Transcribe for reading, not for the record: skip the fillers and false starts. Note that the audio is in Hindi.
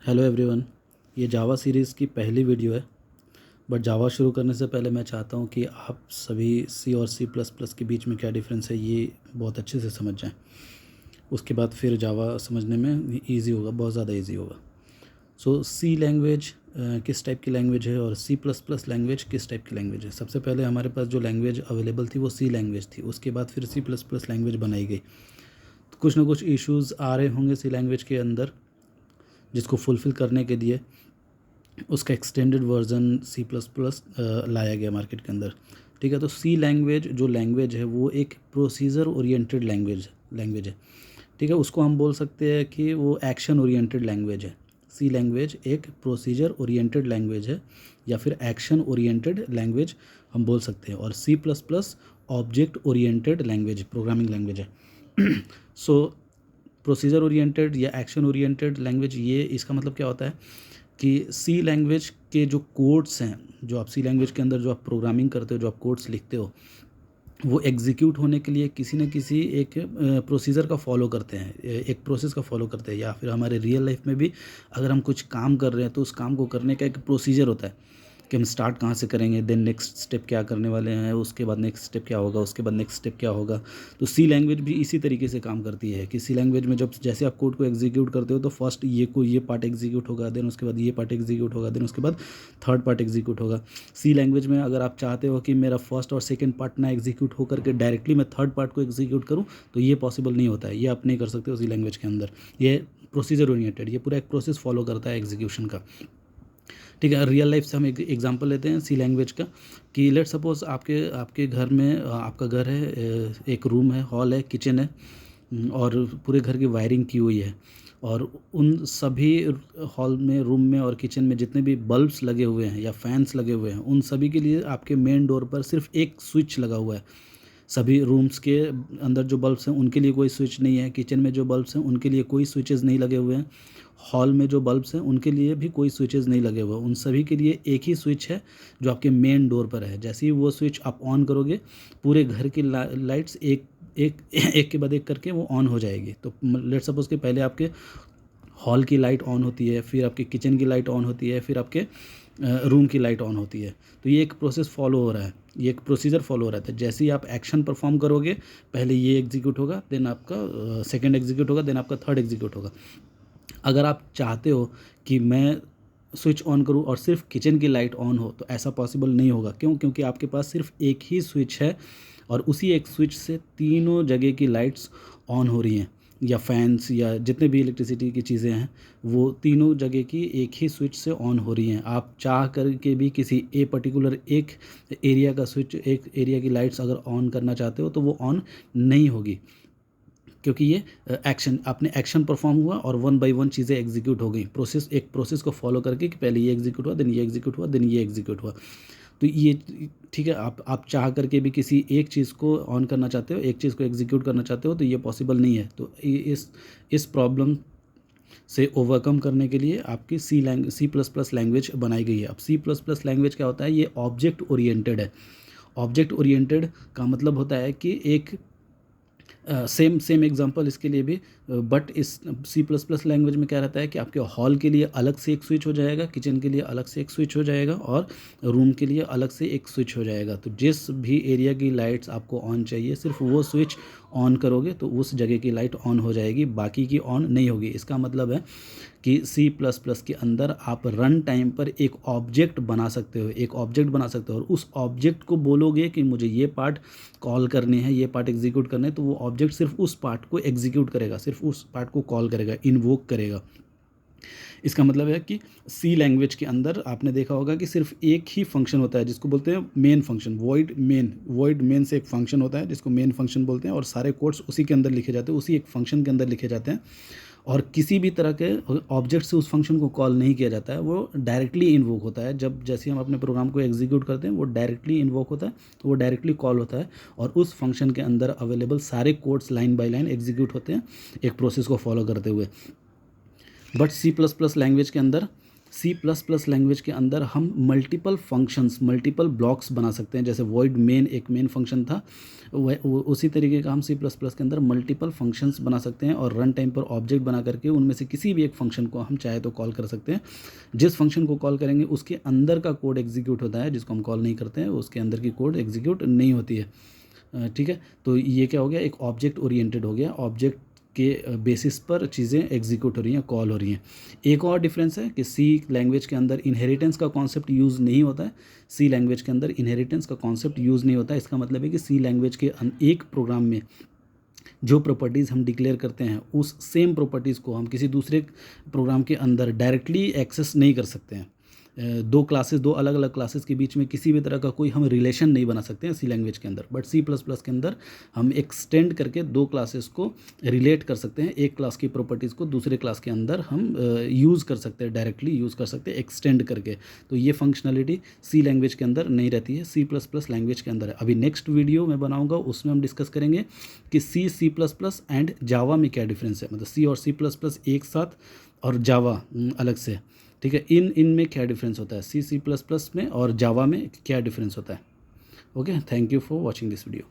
हेलो एवरीवन, ये जावा सीरीज़ की पहली वीडियो है। बट जावा शुरू करने से पहले मैं चाहता हूँ कि आप सभी सी और सी प्लस प्लस के बीच में क्या डिफरेंस है ये बहुत अच्छे से समझ जाएं। उसके बाद फिर जावा समझने में इजी होगा, बहुत ज़्यादा इजी होगा। सो सी लैंग्वेज किस टाइप की लैंग्वेज है और सी प्लस प्लस लैंग्वेज किस टाइप की लैंग्वेज है। सबसे पहले हमारे पास जो लैंग्वेज अवेलेबल थी वो सी लैंग्वेज थी, उसके बाद फिर सी प्लस प्लस लैंग्वेज बनाई गई। तो कुछ ना कुछ इश्यूज़ आ रहे होंगे सी लैंग्वेज के अंदर, जिसको फुलफ़िल करने के लिए उसका extended version C plus plus लाया गया मार्केट के अंदर। ठीक है, तो सी लैंग्वेज जो लैंग्वेज है वो एक प्रोसीजर ओरिएंटेड लैंग्वेज है। ठीक है, उसको हम बोल सकते हैं कि वो एक्शन ओरिएंटेड लैंग्वेज है। सी लैंग्वेज एक प्रोसीजर ओरिएंटेड लैंग्वेज है या फिर एक्शन ओरिएंटेड लैंग्वेज हम बोल सकते हैं। और C plus plus object oriented language programming language है। सो प्रोसीजर ओरिएंटेड या एक्शन ओरिएंटेड लैंग्वेज, ये इसका मतलब क्या होता है कि सी लैंग्वेज के जो कोड्स हैं, जो आप सी लैंग्वेज के अंदर जो आप प्रोग्रामिंग करते हो, जो आप कोड्स लिखते हो, वो एग्जीक्यूट होने के लिए किसी न किसी एक प्रोसीजर का फॉलो करते हैं, एक प्रोसेस का फॉलो करते हैं। या फिर हमारे रियल लाइफ में भी अगर हम कुछ काम कर रहे हैं तो उस काम को करने का एक प्रोसीजर होता है कि हम स्टार्ट कहाँ से करेंगे, देन नेक्स्ट स्टेप क्या करने वाले हैं, उसके बाद नेक्स्ट स्टेप क्या होगा, उसके बाद नेक्स्ट स्टेप क्या होगा। तो सी लैंग्वेज भी इसी तरीके से काम करती है कि सी लैंग्वेज में जब जैसे आप कोड को एग्जीक्यूट करते हो तो फर्स्ट ये पार्ट एग्जीक्यूट होगा, देन उसके बाद ये पार्ट एग्जीक्यूट होगा, देन उसके बाद थर्ड पार्ट एग्जीक्यूट होगा। सी लैंग्वेज में अगर आप चाहते हो कि मेरा फर्स्ट और सेकेंड पार्ट ना एग्जीक्यूट होकर के डायरेक्टली मैं थर्ड पार्ट को एग्जीक्यूट करूँ तो ये पॉसिबल नहीं होता है, ये आप नहीं कर सकते हो सी लैंग्वेज के अंदर। ये प्रोसीजर ओरिएंटेड, ये पूरा एक प्रोसेस फॉलो करता है एग्जीक्यूशन का। ठीक है, रियल लाइफ से हम एक एग्जांपल लेते हैं सी लैंग्वेज का कि लेट सपोज आपके आपके घर में आपका घर है, एक रूम है, हॉल है, किचन है, और पूरे घर की वायरिंग की हुई है। और उन सभी हॉल में, रूम में और किचन में जितने भी बल्ब्स लगे हुए हैं या फैंस लगे हुए हैं, उन सभी के लिए आपके मेन डोर पर सिर्फ एक स्विच लगा हुआ है। सभी रूम्स के अंदर जो बल्ब्स हैं उनके लिए कोई स्विच नहीं है, किचन में जो बल्ब्स हैं उनके लिए कोई स्विचेस नहीं लगे हुए हैं, हॉल में जो बल्ब्स हैं उनके लिए भी कोई स्विचेस नहीं लगे हुए। उन सभी के लिए एक ही स्विच है जो आपके मेन डोर पर है। जैसे ही वो स्विच आप ऑन करोगे पूरे घर की लाइट्स एक एक एक के बाद एक करके वो ऑन हो जाएगी। तो लेट्स सपोज कि पहले आपके हॉल की लाइट ऑन होती है, फिर आपके किचन की लाइट ऑन होती है, फिर आपके रूम की लाइट ऑन होती है। तो ये एक प्रोसेस फॉलो हो रहा है, ये एक प्रोसीजर फॉलो हो रहा है। जैसे ही आप एक्शन परफॉर्म करोगे पहले ये एग्जीक्यूट होगा, देन आपका सेकंड एग्जीक्यूट होगा, देन आपका थर्ड एग्जीक्यूट होगा। अगर आप चाहते हो कि मैं स्विच ऑन करूं और सिर्फ किचन की लाइट ऑन हो तो ऐसा पॉसिबल नहीं होगा। क्यों? क्योंकि आपके पास सिर्फ एक ही स्विच है और उसी एक स्विच से तीनों जगह की लाइट्स ऑन हो रही हैं, या फैंस या जितने भी इलेक्ट्रिसिटी की चीज़ें हैं वो तीनों जगह की एक ही स्विच से ऑन हो रही हैं। आप चाह करके भी किसी पर्टिकुलर एक एरिया का स्विच, एक एरिया की लाइट्स अगर ऑन करना चाहते हो तो वो ऑन नहीं होगी, क्योंकि ये एक्शन, आपने एक्शन परफॉर्म हुआ और वन बाय वन चीज़ें एग्जीक्यूट हो गई। प्रोसेस, एक प्रोसेस को फॉलो करके कि पहले ये एग्जीक्यूट हुआ, देन ये एग्जीक्यूट हुआ, देन ये एग्जीक्यूट हुआ। तो ये ठीक है, आप चाह करके भी किसी एक चीज़ को ऑन करना चाहते हो, एक चीज़ को एग्जीक्यूट करना चाहते हो तो ये पॉसिबल नहीं है। तो इस प्रॉब्लम से ओवरकम करने के लिए आपकी सी प्लस प्लस लैंग्वेज बनाई गई है। अब सी प्लस प्लस लैंग्वेज क्या होता है? ये ऑब्जेक्ट ओरिएंटेड है। ऑब्जेक्ट ओरिएंटेड का मतलब होता है कि एक सेम सेम एग्जांपल इसके लिए भी, बट इस सी प्लस प्लस लैंग्वेज में क्या रहता है कि आपके हॉल के लिए अलग से एक स्विच हो जाएगा, किचन के लिए अलग से एक स्विच हो जाएगा और रूम के लिए अलग से एक स्विच हो जाएगा। तो जिस भी एरिया की लाइट्स आपको ऑन चाहिए सिर्फ वो स्विच ऑन करोगे तो उस जगह की लाइट ऑन हो जाएगी, बाकी की ऑन नहीं होगी। इसका मतलब है कि सी प्लस प्लस के अंदर आप रन टाइम पर एक ऑब्जेक्ट बना सकते हो, एक ऑब्जेक्ट बना सकते हो और उस ऑब्जेक्ट को बोलोगे कि मुझे ये पार्ट कॉल करने हैं, ये पार्ट एग्जीक्यूट करने हैं, तो वो ऑब्जेक्ट सिर्फ उस पार्ट को एग्जीक्यूट करेगा, सिर्फ उस पार्ट को कॉल करेगा, इन्वोक करेगा। इसका मतलब है कि सी लैंग्वेज के अंदर आपने देखा होगा कि सिर्फ एक ही फंक्शन होता है जिसको बोलते हैं मेन फंक्शन, वॉइड मेन से एक फंक्शन होता है जिसको मेन फंक्शन बोलते हैं और सारे कोड्स उसी के अंदर लिखे जाते हैं, उसी एक फंक्शन के अंदर लिखे जाते हैं। और किसी भी तरह के ऑब्जेक्ट से उस फंक्शन को कॉल नहीं किया जाता है, वो डायरेक्टली इन्वोक होता है। जब जैसे हम अपने प्रोग्राम को एग्जीक्यूट करते हैं वो डायरेक्टली इन्वोक होता है, तो वो डायरेक्टली कॉल होता है और उस फंक्शन के अंदर अवेलेबल सारे codes line by line execute होते हैं एक प्रोसेस को फॉलो करते हुए। But C plus plus language के अंदर सी प्लस प्लस लैंग्वेज के अंदर हम मल्टीपल फंक्शंस, मल्टीपल ब्लॉक्स बना सकते हैं। जैसे वॉइड मेन एक मेन फंक्शन था, उसी तरीके का हम सी प्लस प्लस के अंदर मल्टीपल फंक्शंस बना सकते हैं और रन टाइम पर ऑब्जेक्ट बना करके उनमें से किसी भी एक फंक्शन को हम चाहे तो कॉल कर सकते हैं। जिस फंक्शन को कॉल करेंगे उसके अंदर का कोड एग्जीक्यूट होता है, जिसको हम कॉल नहीं करते हैं उसके अंदर की कोड एग्जीक्यूट नहीं होती है। ठीक है, तो ये क्या हो गया, एक ऑब्जेक्ट ओरिएंटेड हो गया। ऑब्जेक्ट के बेसिस पर चीज़ें एग्जीक्यूट हो रही हैं, कॉल हो रही हैं। एक और डिफरेंस है कि सी लैंग्वेज के अंदर इनहेरिटेंस का कॉन्सेप्ट यूज़ नहीं होता है। सी लैंग्वेज के अंदर इनहेरिटेंस का कॉन्सेप्ट यूज़ नहीं होता है। इसका मतलब है कि सी लैंग्वेज के एक प्रोग्राम में जो प्रॉपर्टीज़ हम डिक्लेयर करते हैं उस सेम प्रॉपर्टीज़ को हम किसी दूसरे प्रोग्राम के अंदर डायरेक्टली एक्सेस नहीं कर सकते हैं। दो क्लासेस, दो अलग अलग क्लासेस के बीच में किसी भी तरह का कोई हम रिलेशन नहीं बना सकते हैं सी लैंग्वेज के अंदर। बट सी प्लस प्लस के अंदर हम एक्सटेंड करके दो क्लासेस को रिलेट कर सकते हैं। एक क्लास की प्रॉपर्टीज़ को दूसरे क्लास के अंदर हम यूज़ कर सकते हैं, डायरेक्टली यूज़ कर सकते हैं एक्सटेंड करके। तो ये फंक्शनलिटी सी लैंग्वेज के अंदर नहीं रहती है, सी प्लस प्लस लैंग्वेज के अंदर है। अभी नेक्स्ट वीडियो मैं बनाऊँगा, उसमें हम डिस्कस करेंगे कि सी प्लस प्लस एंड जावा में क्या डिफरेंस है, मतलब सी और सी प्लस प्लस एक साथ और जावा अलग से। ठीक है, इनमें क्या डिफरेंस होता है, सी प्लस प्लस में और जावा में क्या डिफरेंस होता है। Okay, thank you for watching this video.